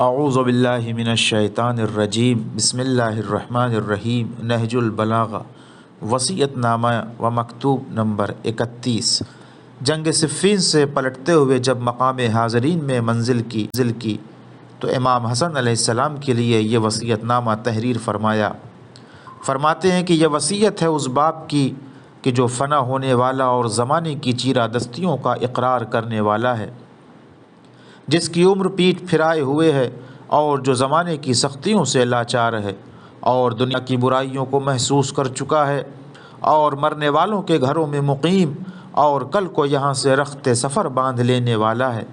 اعوذ باللہ من الشیطان الرجیم بسم اللہ الرحمن الرحیم نہج البلاغہ وصیت نامہ و مکتوب نمبر 31۔ جنگ صفین سے پلٹتے ہوئے جب مقام حاضرین میں منزل کی تو امام حسن علیہ السلام کے لیے یہ وصیت نامہ تحریر فرماتے ہیں کہ یہ وصیت ہے اس باپ کی کہ جو فنا ہونے والا اور زمانے کی چیرہ دستیوں کا اقرار کرنے والا ہے، جس کی عمر پیٹ پھرائے ہوئے ہے اور جو زمانے کی سختیوں سے لاچار ہے اور دنیا کی برائیوں کو محسوس کر چکا ہے اور مرنے والوں کے گھروں میں مقیم اور کل کو یہاں سے رخت سفر باندھ لینے والا ہے۔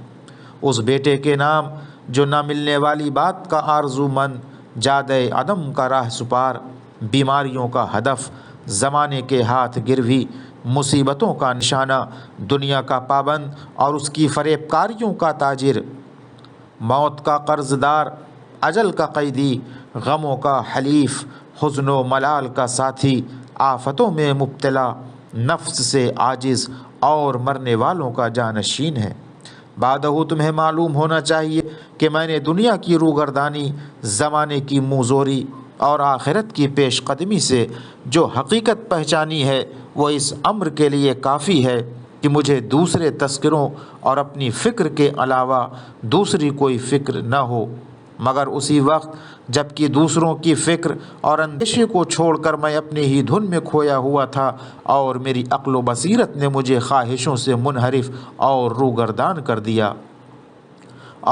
اس بیٹے کے نام جو نہ ملنے والی بات کا آرزو مند، جادہ عدم کا راہ سپار، بیماریوں کا ہدف، زمانے کے ہاتھ گروی، مصیبتوں کا نشانہ، دنیا کا پابند اور اس کی فریب کاریوں کا تاجر، موت کا قرض دار، اجل کا قیدی، غموں کا حلیف، حزن و ملال کا ساتھی، آفتوں میں مبتلا، نفس سے عاجز اور مرنے والوں کا جانشین ہے۔ بعدہ تمہیں معلوم ہونا چاہیے کہ میں نے دنیا کی روگردانی، زمانے کی منظوری اور آخرت کی پیش قدمی سے جو حقیقت پہچانی ہے وہ اس امر کے لیے کافی ہے کہ مجھے دوسرے تذکروں اور اپنی فکر کے علاوہ دوسری کوئی فکر نہ ہو، مگر اسی وقت جب کہ دوسروں کی فکر اور اندیشے کو چھوڑ کر میں اپنی ہی دھن میں کھویا ہوا تھا اور میری عقل و بصیرت نے مجھے خواہشوں سے منحرف اور روگردان کر دیا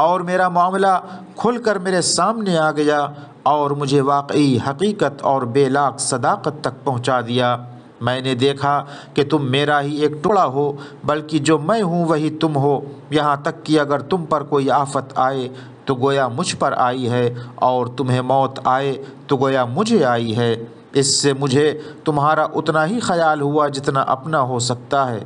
اور میرا معاملہ کھل کر میرے سامنے آ گیا اور مجھے واقعی حقیقت اور بے لاگ صداقت تک پہنچا دیا۔ میں نے دیکھا کہ تم میرا ہی ایک ٹکڑا ہو، بلکہ جو میں ہوں وہی تم ہو، یہاں تک کہ اگر تم پر کوئی آفت آئے تو گویا مجھ پر آئی ہے اور تمہیں موت آئے تو گویا مجھے آئی ہے۔ اس سے مجھے تمہارا اتنا ہی خیال ہوا جتنا اپنا ہو سکتا ہے،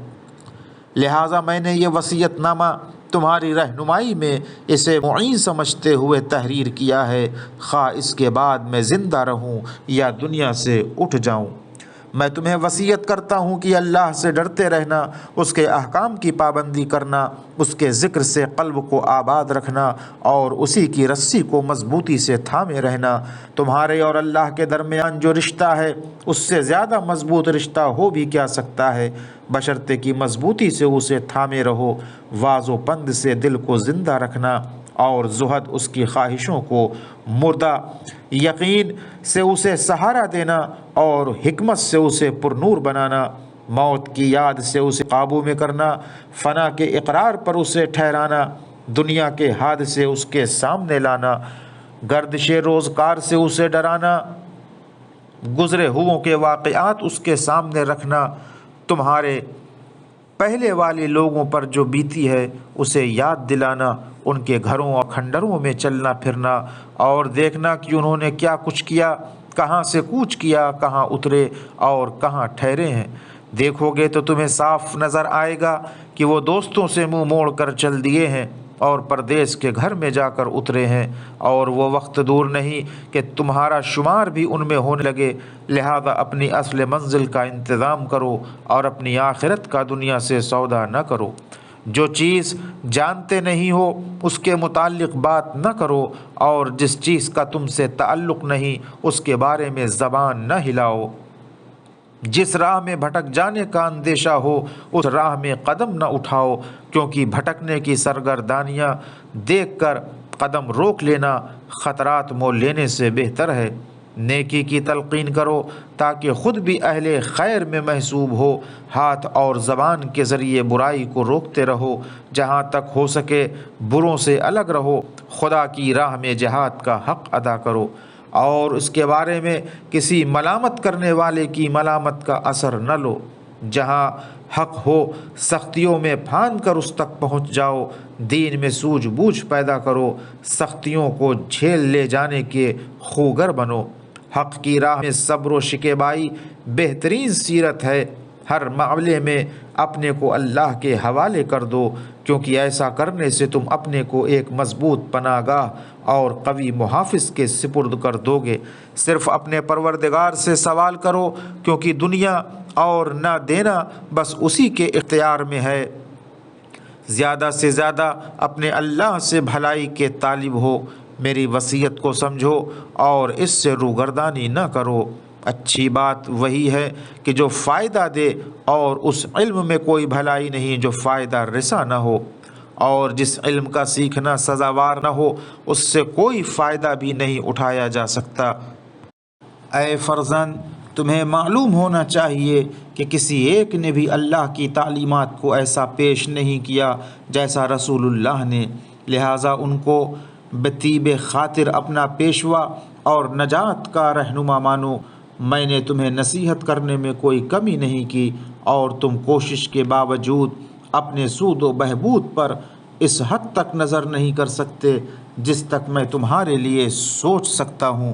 لہٰذا میں نے یہ وصیت نامہ تمہاری رہنمائی میں اسے معین سمجھتے ہوئے تحریر کیا ہے، خواہ اس کے بعد میں زندہ رہوں یا دنیا سے اٹھ جاؤں۔ میں تمہیں وصیت کرتا ہوں کہ اللہ سے ڈرتے رہنا، اس کے احکام کی پابندی کرنا، اس کے ذکر سے قلب کو آباد رکھنا اور اسی کی رسی کو مضبوطی سے تھامے رہنا۔ تمہارے اور اللہ کے درمیان جو رشتہ ہے اس سے زیادہ مضبوط رشتہ ہو بھی کیا سکتا ہے، بشرطے کی مضبوطی سے اسے تھامے رہو، واز و پند سے دل کو زندہ رکھنا اور زہد اس کی خواہشوں کو مردہ، یقین سے اسے سہارا دینا اور حکمت سے اسے پرنور بنانا، موت کی یاد سے اسے قابو میں کرنا، فنا کے اقرار پر اسے ٹھہرانا، دنیا کے حادثے اس کے سامنے لانا، گردش روزگار سے اسے ڈرانا، گزرے ہوئوں کے واقعات اس کے سامنے رکھنا، تمہارے پہلے والے لوگوں پر جو بیتی ہے اسے یاد دلانا، ان کے گھروں اور کھنڈروں میں چلنا پھرنا اور دیکھنا کہ انہوں نے کیا کچھ کیا، کہاں سے کوچ کیا، کہاں اترے اور کہاں ٹھہرے ہیں۔ دیکھو گے تو تمہیں صاف نظر آئے گا کہ وہ دوستوں سے منہ موڑ کر چل دیے ہیں اور پردیس کے گھر میں جا کر اترے ہیں، اور وہ وقت دور نہیں کہ تمہارا شمار بھی ان میں ہونے لگے، لہذا اپنی اصل منزل کا انتظام کرو اور اپنی آخرت کا دنیا سے سودا نہ کرو۔ جو چیز جانتے نہیں ہو اس کے متعلق بات نہ کرو، اور جس چیز کا تم سے تعلق نہیں اس کے بارے میں زبان نہ ہلاؤ۔ جس راہ میں بھٹک جانے کا اندیشہ ہو اس راہ میں قدم نہ اٹھاؤ، کیونکہ بھٹکنے کی سرگردانیاں دیکھ کر قدم روک لینا خطرات مول لینے سے بہتر ہے۔ نیکی کی تلقین کرو تاکہ خود بھی اہل خیر میں محسوب ہو، ہاتھ اور زبان کے ذریعے برائی کو روکتے رہو، جہاں تک ہو سکے بروں سے الگ رہو، خدا کی راہ میں جہاد کا حق ادا کرو اور اس کے بارے میں کسی ملامت کرنے والے کی ملامت کا اثر نہ لو۔ جہاں حق ہو سختیوں میں پھاند کر اس تک پہنچ جاؤ، دین میں سوجھ بوجھ پیدا کرو، سختیوں کو جھیل لے جانے کے خوگر بنو۔ حق کی راہ میں صبر و شکیبائی بہترین سیرت ہے، ہر معاملے میں اپنے کو اللہ کے حوالے کر دو، کیونکہ ایسا کرنے سے تم اپنے کو ایک مضبوط پناہ گاہ اور قوی محافظ کے سپرد کر دو گے۔ صرف اپنے پروردگار سے سوال کرو، کیونکہ دنیا اور نہ دینا بس اسی کے اختیار میں ہے۔ زیادہ سے زیادہ اپنے اللہ سے بھلائی کے طالب ہو، میری وصیت کو سمجھو اور اس سے روگردانی نہ کرو۔ اچھی بات وہی ہے کہ جو فائدہ دے، اور اس علم میں کوئی بھلائی نہیں جو فائدہ رساں نہ ہو، اور جس علم کا سیکھنا سزاوار نہ ہو اس سے کوئی فائدہ بھی نہیں اٹھایا جا سکتا۔ اے فرزند، تمہیں معلوم ہونا چاہیے کہ کسی ایک نے بھی اللہ کی تعلیمات کو ایسا پیش نہیں کیا جیسا رسول اللہ نے، لہٰذا ان کو بطیب خاطر اپنا پیشوا اور نجات کا رہنما مانو۔ میں نے تمہیں نصیحت کرنے میں کوئی کمی نہیں کی، اور تم کوشش کے باوجود اپنے سود و بہبود پر اس حد تک نظر نہیں کر سکتے جس تک میں تمہارے لیے سوچ سکتا ہوں۔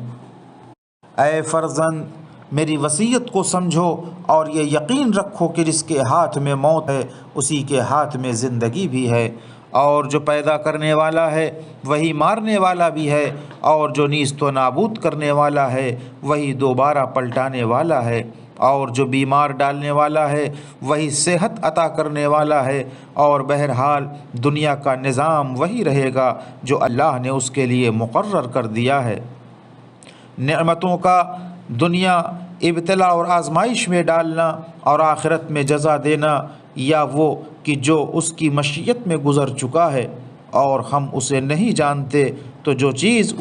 اے فرزند، میری وصیت کو سمجھو اور یہ یقین رکھو کہ جس کے ہاتھ میں موت ہے اسی کے ہاتھ میں زندگی بھی ہے، اور جو پیدا کرنے والا ہے وہی مارنے والا بھی ہے، اور جو نیست و نابود کرنے والا ہے وہی دوبارہ پلٹانے والا ہے، اور جو بیمار ڈالنے والا ہے وہی صحت عطا کرنے والا ہے، اور بہرحال دنیا کا نظام وہی رہے گا جو اللہ نے اس کے لیے مقرر کر دیا ہے۔ نعمتوں کا دنیا ابتلا اور آزمائش میں ڈالنا اور آخرت میں جزا دینا، یا وہ کہ جو اس کی مشیت میں گزر چکا ہے اور ہم اسے نہیں جانتے، تو جو چیز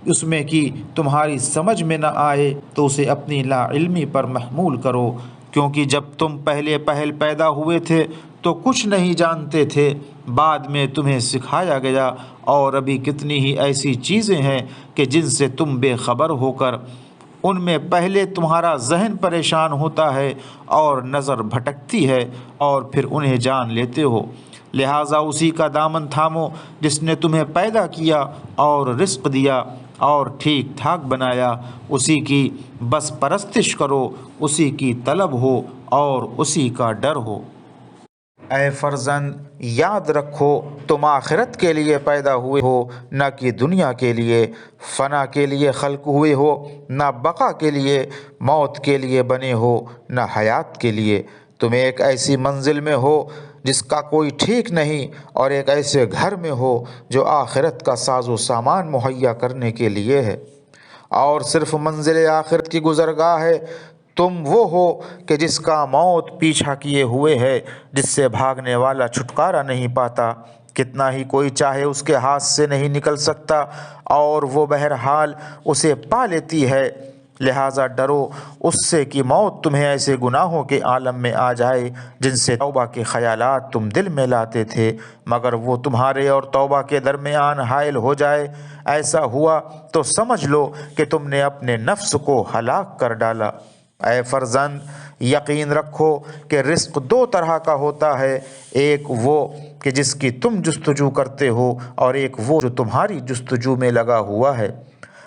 اس میں کی تمہاری سمجھ میں نہ آئے تو اسے اپنی لا علمی پر محمول کرو، کیونکہ جب تم پہل پیدا ہوئے تھے تو کچھ نہیں جانتے تھے، بعد میں تمہیں سکھایا گیا، اور ابھی کتنی ہی ایسی چیزیں ہیں کہ جن سے تم بے خبر ہو کر ان میں پہلے تمہارا ذہن پریشان ہوتا ہے اور نظر بھٹکتی ہے، اور پھر انہیں جان لیتے ہو۔ لہٰذا اسی کا دامن تھامو جس نے تمہیں پیدا کیا اور رزق دیا اور ٹھیک ٹھاک بنایا، اسی کی بس پرستش کرو، اسی کی طلب ہو اور اسی کا ڈر ہو۔ اے فرزند، یاد رکھو تم آخرت کے لیے پیدا ہوئے ہو، نہ کہ دنیا کے لیے۔ فنا کے لیے خلق ہوئے ہو، نہ بقا کے لیے۔ موت کے لیے بنے ہو، نہ حیات کے لیے۔ تم ایک ایسی منزل میں ہو جس کا کوئی ٹھیک نہیں، اور ایک ایسے گھر میں ہو جو آخرت کا ساز و سامان مہیا کرنے کے لیے ہے، اور صرف منزل آخرت کی گزرگاہ ہے۔ تم وہ ہو کہ جس کا موت پیچھا کیے ہوئے ہے، جس سے بھاگنے والا چھٹکارا نہیں پاتا، کتنا ہی کوئی چاہے اس کے ہاتھ سے نہیں نکل سکتا، اور وہ بہرحال اسے پا لیتی ہے۔ لہٰذا ڈرو اس سے کہ موت تمہیں ایسے گناہوں کے عالم میں آ جائے جن سے توبہ کے خیالات تم دل میں لاتے تھے، مگر وہ تمہارے اور توبہ کے درمیان حائل ہو جائے۔ ایسا ہوا تو سمجھ لو کہ تم نے اپنے نفس کو ہلاک کر ڈالا۔ اے فرزند، یقین رکھو کہ رزق دو طرح کا ہوتا ہے، ایک وہ کہ جس کی تم جستجو کرتے ہو، اور ایک وہ جو تمہاری جستجو میں لگا ہوا ہے۔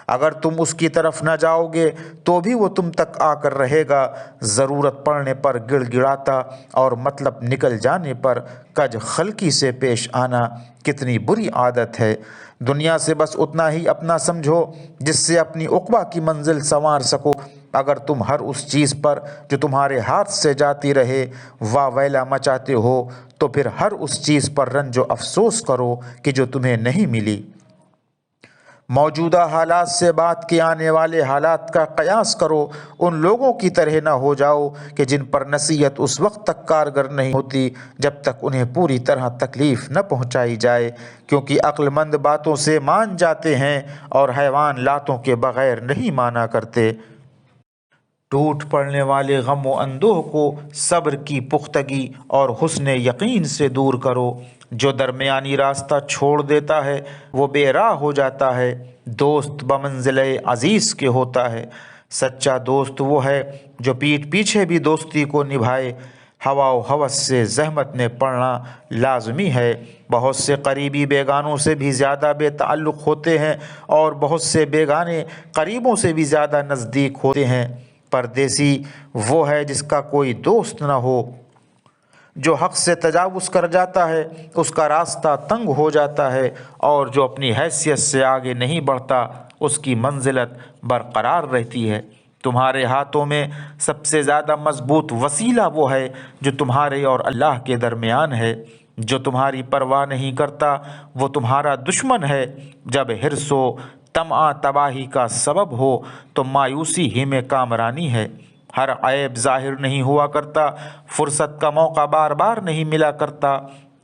اگر تم اس کی طرف نہ جاؤ گے تو بھی وہ تم تک آ کر رہے گا، ضرورت پڑنے پر گڑ گڑاتا اور مطلب نکل جانے پر کج خلقی سے پیش آنا کتنی بری عادت ہے۔ دنیا سے بس اتنا ہی اپنا سمجھو جس سے اپنی عقبہ کی منزل سنوار سکو۔ اگر تم ہر اس چیز پر جو تمہارے ہاتھ سے جاتی رہے واہ ویلا مچاتے ہو تو پھر ہر اس چیز پر رنج و افسوس کرو کہ جو تمہیں نہیں ملی۔ موجودہ حالات سے بعد کے آنے والے حالات کا قیاس کرو، ان لوگوں کی طرح نہ ہو جاؤ کہ جن پر نصیحت اس وقت تک کارگر نہیں ہوتی جب تک انہیں پوری طرح تکلیف نہ پہنچائی جائے، کیونکہ عقل مند باتوں سے مان جاتے ہیں اور حیوان لاتوں کے بغیر نہیں مانا کرتے۔ ٹوٹ پڑنے والے غم و اندوہ کو صبر کی پختگی اور حسن یقین سے دور کرو۔ جو درمیانی راستہ چھوڑ دیتا ہے وہ بے راہ ہو جاتا ہے۔ دوست بمنزلہ عزیز کے ہوتا ہے۔ سچا دوست وہ ہے جو پیٹھ پیچھے بھی دوستی کو نبھائے۔ ہوا و ہوس سے زحمت میں پڑنا لازمی ہے۔ بہت سے قریبی بیگانوں سے بھی زیادہ بے تعلق ہوتے ہیں، اور بہت سے بیگانے قریبوں سے بھی زیادہ نزدیک ہوتے ہیں۔ پردیسی وہ ہے جس کا کوئی دوست نہ ہو۔ جو حق سے تجاوز کر جاتا ہے اس کا راستہ تنگ ہو جاتا ہے، اور جو اپنی حیثیت سے آگے نہیں بڑھتا اس کی منزلت برقرار رہتی ہے۔ تمہارے ہاتھوں میں سب سے زیادہ مضبوط وسیلہ وہ ہے جو تمہارے اور اللہ کے درمیان ہے۔ جو تمہاری پرواہ نہیں کرتا وہ تمہارا دشمن ہے۔ جب حرص و طمع تباہی کا سبب ہو تو مایوسی ہی میں کامرانی ہے۔ ہر عیب ظاہر نہیں ہوا کرتا، فرصت کا موقع بار بار نہیں ملا کرتا۔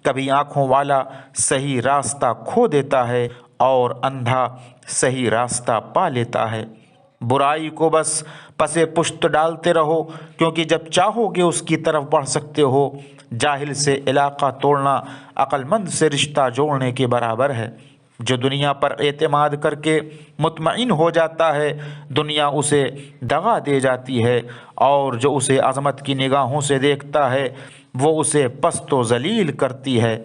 کبھی آنکھوں والا صحیح راستہ کھو دیتا ہے اور اندھا صحیح راستہ پا لیتا ہے۔ برائی کو بس پسے پشت ڈالتے رہو، کیونکہ جب چاہو گے اس کی طرف بڑھ سکتے ہو۔ جاہل سے علاقہ توڑنا عقل مند سے رشتہ جوڑنے کے برابر ہے۔ جو دنیا پر اعتماد کر کے مطمئن ہو جاتا ہے، دنیا اسے دغا دے جاتی ہے، اور جو اسے عظمت کی نگاہوں سے دیکھتا ہے وہ اسے پست و ذلیل کرتی ہے۔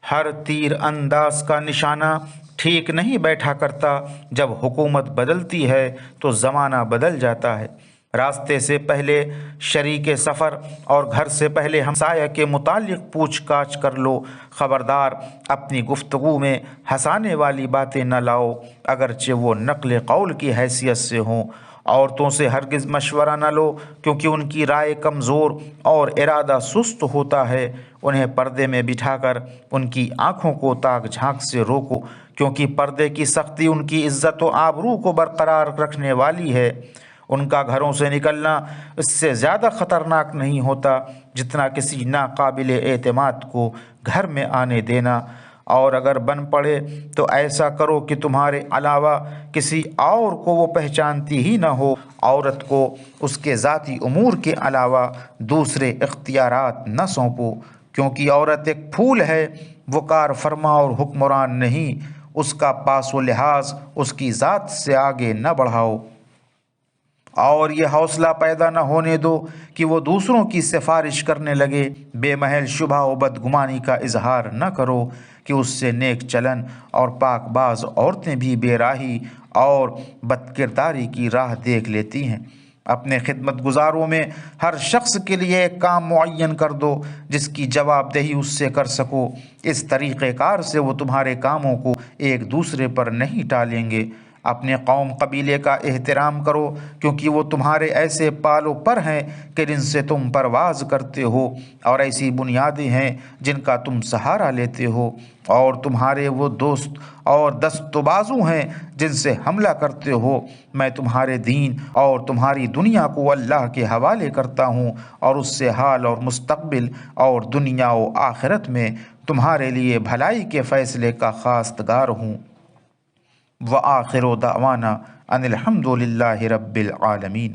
ہر تیر انداز کا نشانہ ٹھیک نہیں بیٹھا کرتا، جب حکومت بدلتی ہے تو زمانہ بدل جاتا ہے۔ راستے سے پہلے شریک سفر اور گھر سے پہلے ہمسایہ کے متعلق پوچھ گاچھ کر لو۔ خبردار اپنی گفتگو میں ہنسانے والی باتیں نہ لاؤ، اگرچہ وہ نقل قول کی حیثیت سے ہوں۔ عورتوں سے ہرگز مشورہ نہ لو، کیونکہ ان کی رائے کمزور اور ارادہ سست ہوتا ہے۔ انہیں پردے میں بٹھا کر ان کی آنکھوں کو تاک جھانک سے روکو، کیونکہ پردے کی سختی ان کی عزت و آبرو کو برقرار رکھنے والی ہے۔ ان کا گھروں سے نکلنا اس سے زیادہ خطرناک نہیں ہوتا جتنا کسی ناقابل اعتماد کو گھر میں آنے دینا، اور اگر بن پڑے تو ایسا کرو کہ تمہارے علاوہ کسی اور کو وہ پہچانتی ہی نہ ہو۔ عورت کو اس کے ذاتی امور کے علاوہ دوسرے اختیارات نہ سونپو، کیونکہ عورت ایک پھول ہے، وہ کار فرما اور حکمران نہیں۔ اس کا پاس و لحاظ اس کی ذات سے آگے نہ بڑھاؤ، اور یہ حوصلہ پیدا نہ ہونے دو کہ وہ دوسروں کی سفارش کرنے لگے۔ بے محل شبہ و بدگمانی کا اظہار نہ کرو کہ اس سے نیک چلن اور پاک باز عورتیں بھی بے راہی اور بدکرداری کی راہ دیکھ لیتی ہیں۔ اپنے خدمت گزاروں میں ہر شخص کے لیے ایک کام معین کر دو جس کی جواب دہی اس سے کر سکو۔ اس طریقہ کار سے وہ تمہارے کاموں کو ایک دوسرے پر نہیں ٹالیں گے۔ اپنے قوم قبیلے کا احترام کرو، کیونکہ وہ تمہارے ایسے پالو پر ہیں کہ جن سے تم پرواز کرتے ہو، اور ایسی بنیادیں ہیں جن کا تم سہارا لیتے ہو، اور تمہارے وہ دوست اور دست و بازو ہیں جن سے حملہ کرتے ہو۔ میں تمہارے دین اور تمہاری دنیا کو اللہ کے حوالے کرتا ہوں، اور اس سے حال اور مستقبل اور دنیا و آخرت میں تمہارے لیے بھلائی کے فیصلے کا خواستگار ہوں۔ وآخر دعوانا ان الحمد للہ رب العالمین۔